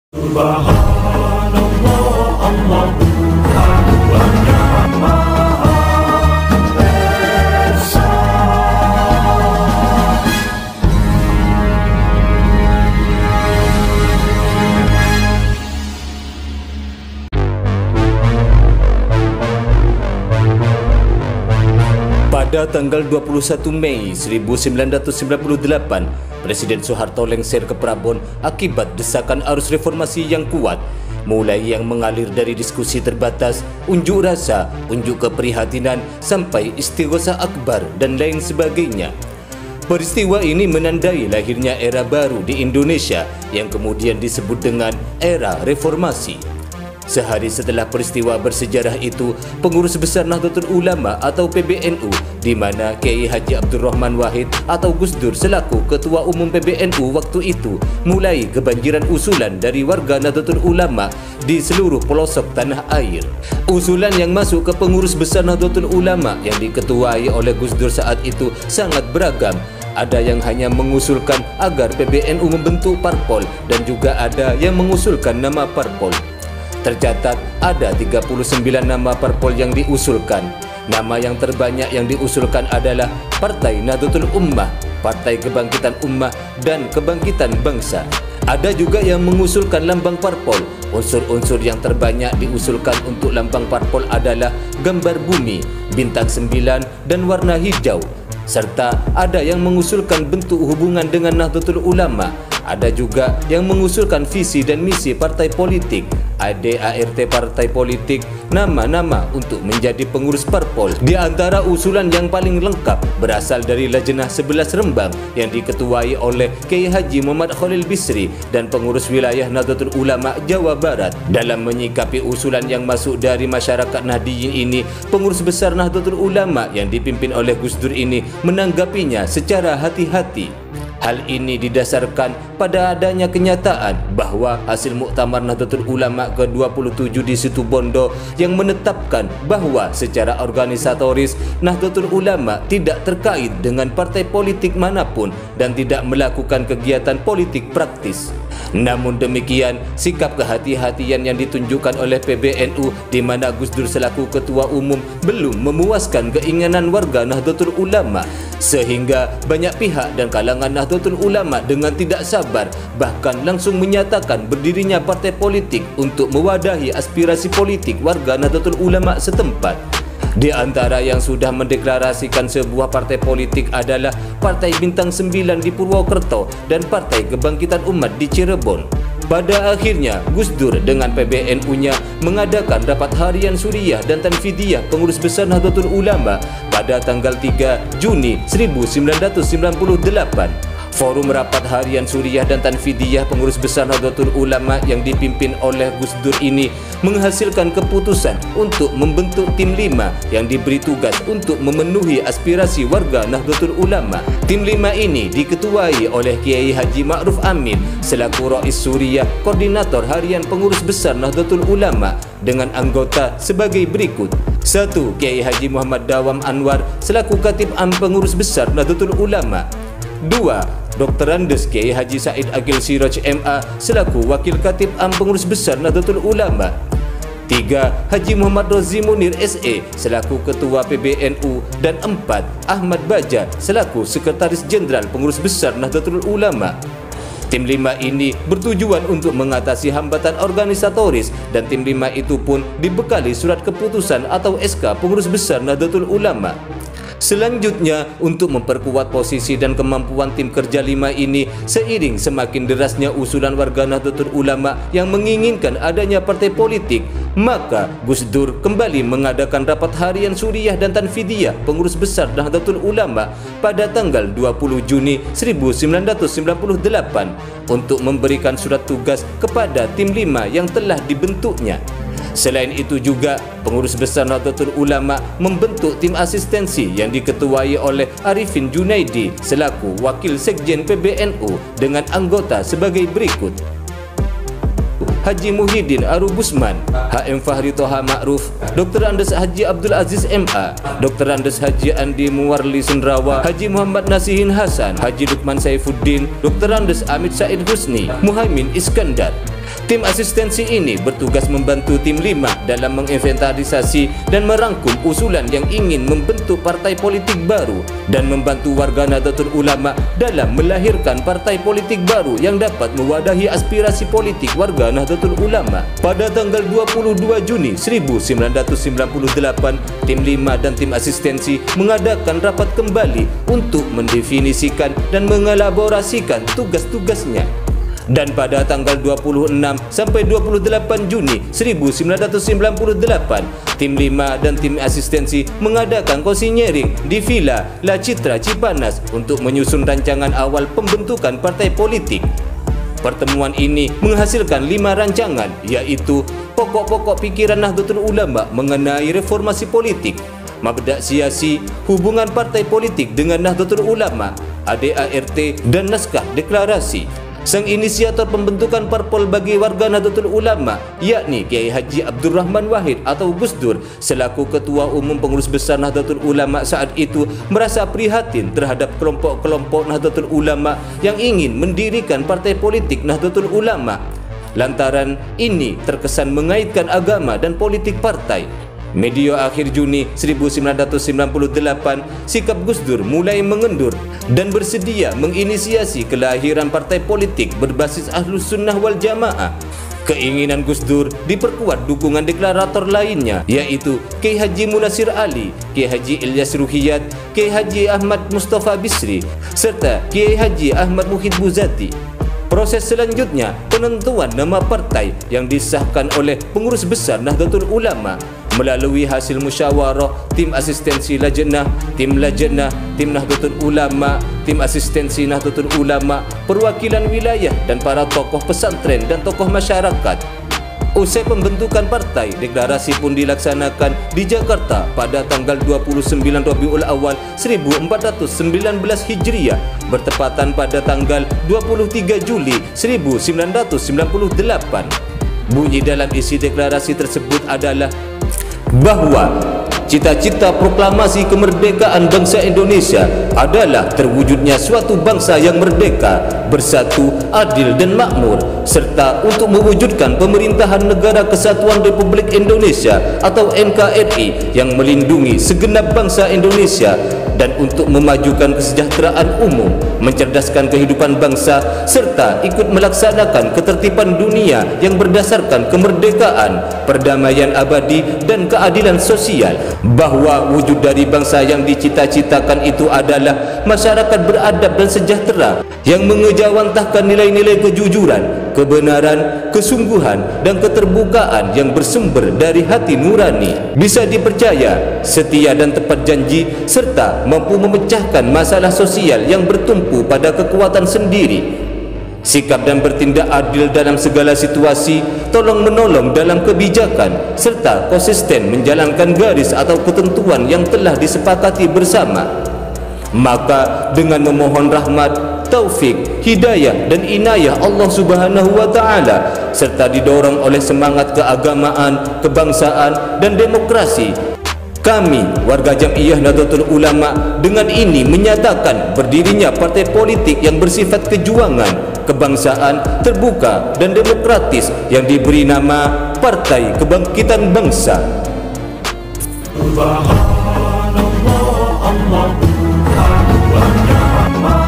Subhanallah, Allah Tuhan yang Maha Esa. Pada tanggal 21 Mei 1998, Presiden Soeharto lengser ke Prabon akibat desakan arus reformasi yang kuat, mulai yang mengalir dari diskusi terbatas, unjuk rasa, unjuk keprihatinan, sampai istighosah akbar dan lain sebagainya. Peristiwa ini menandai lahirnya era baru di Indonesia yang kemudian disebut dengan era reformasi. Sehari setelah peristiwa bersejarah itu, Pengurus Besar Nahdlatul Ulama atau PBNU, di mana Kiai Haji Abdul Rahman Wahid atau Gus Dur selaku Ketua Umum PBNU waktu itu, mulai kebanjiran usulan dari warga Nahdlatul Ulama di seluruh pelosok tanah air. Usulan yang masuk ke Pengurus Besar Nahdlatul Ulama yang diketuai oleh Gus Dur saat itu sangat beragam. Ada yang hanya mengusulkan agar PBNU membentuk parpol dan juga ada yang mengusulkan nama parpol. Tercatat ada 39 nama parpol yang diusulkan. Nama yang terbanyak yang diusulkan adalah Partai Nahdlatul Ummah, Partai Kebangkitan Ummah, dan Kebangkitan Bangsa. Ada juga yang mengusulkan lambang parpol. Unsur-unsur yang terbanyak diusulkan untuk lambang parpol adalah gambar bumi, bintang 9, dan warna hijau. Serta ada yang mengusulkan bentuk hubungan dengan Nahdlatul Ulama. Ada juga yang mengusulkan visi dan misi partai politik, ADART partai politik, nama-nama untuk menjadi pengurus parpol. Di antara usulan yang paling lengkap berasal dari Lajnah 11 Rembang yang diketuai oleh Kiai Haji Muhammad Khalil Bisri dan pengurus wilayah Nahdlatul Ulama Jawa Barat. Dalam menyikapi usulan yang masuk dari masyarakat Nahdiyin ini, Pengurus Besar Nahdlatul Ulama yang dipimpin oleh Gus Dur ini menanggapinya secara hati-hati. Hal ini didasarkan pada adanya kenyataan bahwa hasil Muktamar Nahdlatul Ulama ke-27 di Situ Bondo yang menetapkan bahwa secara organisatoris Nahdlatul Ulama tidak terkait dengan partai politik manapun dan tidak melakukan kegiatan politik praktis. Namun demikian, sikap kehati-hatian yang ditunjukkan oleh PBNU di mana Gus Dur selaku Ketua Umum belum memuaskan keinginan warga Nahdlatul Ulama, sehingga banyak pihak dan kalangan Nahdlatul Ulama dengan tidak sabar bahkan langsung menyatakan berdirinya partai politik untuk mewadahi aspirasi politik warga Nahdlatul Ulama setempat. Di antara yang sudah mendeklarasikan sebuah partai politik adalah Partai Bintang 9 di Purwokerto dan Partai Kebangkitan Umat di Cirebon. Pada akhirnya, Gus Dur dengan PBNU-nya mengadakan rapat harian suriah dan tanfidiyah Pengurus Besar Nahdlatul Ulama pada tanggal 3 Juni 1998. Forum rapat harian suriah dan tanfidiyah Pengurus Besar Nahdlatul Ulama yang dipimpin oleh Gus Dur ini menghasilkan keputusan untuk membentuk tim 5 yang diberi tugas untuk memenuhi aspirasi warga Nahdlatul Ulama. Tim 5 ini diketuai oleh Kiai Haji Ma'ruf Amin selaku Rais Suriah, Koordinator Harian Pengurus Besar Nahdlatul Ulama, dengan anggota sebagai berikut. 1. Kiai Haji Muhammad Dawam Anwar selaku Khatib Am Pengurus Besar Nahdlatul Ulama. 2. Dr. Andes Kiai Haji Said Akil Siraj MA selaku Wakil Khatib Am Pengurus Besar Nahdlatul Ulama. 3. Haji Muhammad Rozi Munir SE selaku Ketua PBNU. Dan 4. Ahmad Baja selaku Sekretaris Jenderal Pengurus Besar Nahdlatul Ulama. Tim 5 ini bertujuan untuk mengatasi hambatan organisatoris dan tim 5 itu pun dibekali surat keputusan atau SK Pengurus Besar Nahdlatul Ulama. Selanjutnya, untuk memperkuat posisi dan kemampuan tim kerja 5 ini, seiring semakin derasnya usulan warga Nahdlatul Ulama yang menginginkan adanya partai politik, maka Gus Dur kembali mengadakan rapat harian suriah dan tanfidiyah Pengurus Besar Nahdlatul Ulama pada tanggal 20 Juni 1998 untuk memberikan surat tugas kepada tim 5 yang telah dibentuknya. Selain itu juga, Pengurus Besar Nahdlatul Ulama membentuk tim asistensi yang diketuai oleh Arifin Junaidi selaku Wakil Sekjen PBNU dengan anggota sebagai berikut: Haji Muhyiddin Arubusman, HM Fahri Toha Ma'ruf, Dr. Andes Haji Abdul Aziz MA, Dr. Andes Haji Andi Muwarli Sundrawa, Haji Muhammad Nasihin Hasan, Haji Lukman Saifuddin, Dr. Andes Amit Said Husni, Muhaimin Iskandar. Tim asistensi ini bertugas membantu tim 5 dalam menginventarisasi dan merangkum usulan yang ingin membentuk partai politik baru dan membantu warga Nahdlatul Ulama dalam melahirkan partai politik baru yang dapat mewadahi aspirasi politik warga Nahdlatul Ulama. Pada tanggal 22 Juni 1998, tim 5 dan tim asistensi mengadakan rapat kembali untuk mendefinisikan dan mengelaborasikan tugas-tugasnya. Dan pada tanggal 26 sampai 28 Juni 1998, tim 5 dan tim asistensi mengadakan konsinyering di Villa La Citra Cipanas untuk menyusun rancangan awal pembentukan partai politik. Pertemuan ini menghasilkan 5 rancangan, yaitu pokok-pokok pikiran Nahdlatul Ulama mengenai reformasi politik, mabda' siasi, hubungan partai politik dengan Nahdlatul Ulama, ADART dan naskah deklarasi. Sang inisiator pembentukan parpol bagi warga Nahdlatul Ulama, yakni Kiai Haji Abdul Rahman Wahid atau Gus Dur, selaku Ketua Umum Pengurus Besar Nahdlatul Ulama saat itu, merasa prihatin terhadap kelompok-kelompok Nahdlatul Ulama yang ingin mendirikan partai politik Nahdlatul Ulama. Lantaran ini terkesan mengaitkan agama dan politik partai. Medio akhir Juni 1998, sikap Gus Dur mulai mengendur dan bersedia menginisiasi kelahiran partai politik berbasis Ahlus Sunnah wal Jamaah. Keinginan Gus Dur diperkuat dukungan deklarator lainnya, yaitu Kiai Haji Munasir Ali, Kiai Haji Ilyas Ruhiyat, Kiai Haji Ahmad Mustafa Bisri, serta Kiai Haji Ahmad Muhid Buzati. Proses selanjutnya penentuan nama partai yang disahkan oleh pengurus besar Nahdlatul Ulama melalui hasil musyawarah tim asistensi lajnah, tim lajnah, tim Nahdlatul Ulama, tim asistensi Nahdlatul Ulama, perwakilan wilayah dan para tokoh pesantren dan tokoh masyarakat. Usai pembentukan partai, deklarasi pun dilaksanakan di Jakarta pada tanggal 29 Rabiul Awal 1419 Hijriah, bertepatan pada tanggal 23 Juli 1998. Bunyi dalam isi deklarasi tersebut adalah bahwa cita-cita proklamasi kemerdekaan bangsa Indonesia adalah terwujudnya suatu bangsa yang merdeka, bersatu, adil dan makmur, serta untuk mewujudkan pemerintahan Negara Kesatuan Republik Indonesia atau NKRI yang melindungi segenap bangsa Indonesia, dan untuk memajukan kesejahteraan umum, mencerdaskan kehidupan bangsa, serta ikut melaksanakan ketertiban dunia yang berdasarkan kemerdekaan, perdamaian abadi dan keadilan sosial. Bahwa wujud dari bangsa yang dicita-citakan itu adalah masyarakat beradab dan sejahtera yang mengejawantahkan nilai-nilai kejujuran, kebenaran, kesungguhan dan keterbukaan yang bersumber dari hati nurani, bisa dipercaya, setia dan tepat janji, serta mampu memecahkan masalah sosial yang bertumpu pada kekuatan sendiri. Sikap dan bertindak adil dalam segala situasi, tolong menolong dalam kebijakan, serta konsisten menjalankan garis atau ketentuan yang telah disepakati bersama. Maka dengan memohon rahmat, taufik, hidayah dan inayah Allah Subhanahu wa taala, serta didorong oleh semangat keagamaan, kebangsaan dan demokrasi, kami, warga Jam'iyah Nahdlatul Ulama, dengan ini menyatakan berdirinya partai politik yang bersifat kejuangan, kebangsaan, terbuka dan demokratis yang diberi nama Partai Kebangkitan Bangsa. Subhanallah, Allahu Akbar, wa ni'mal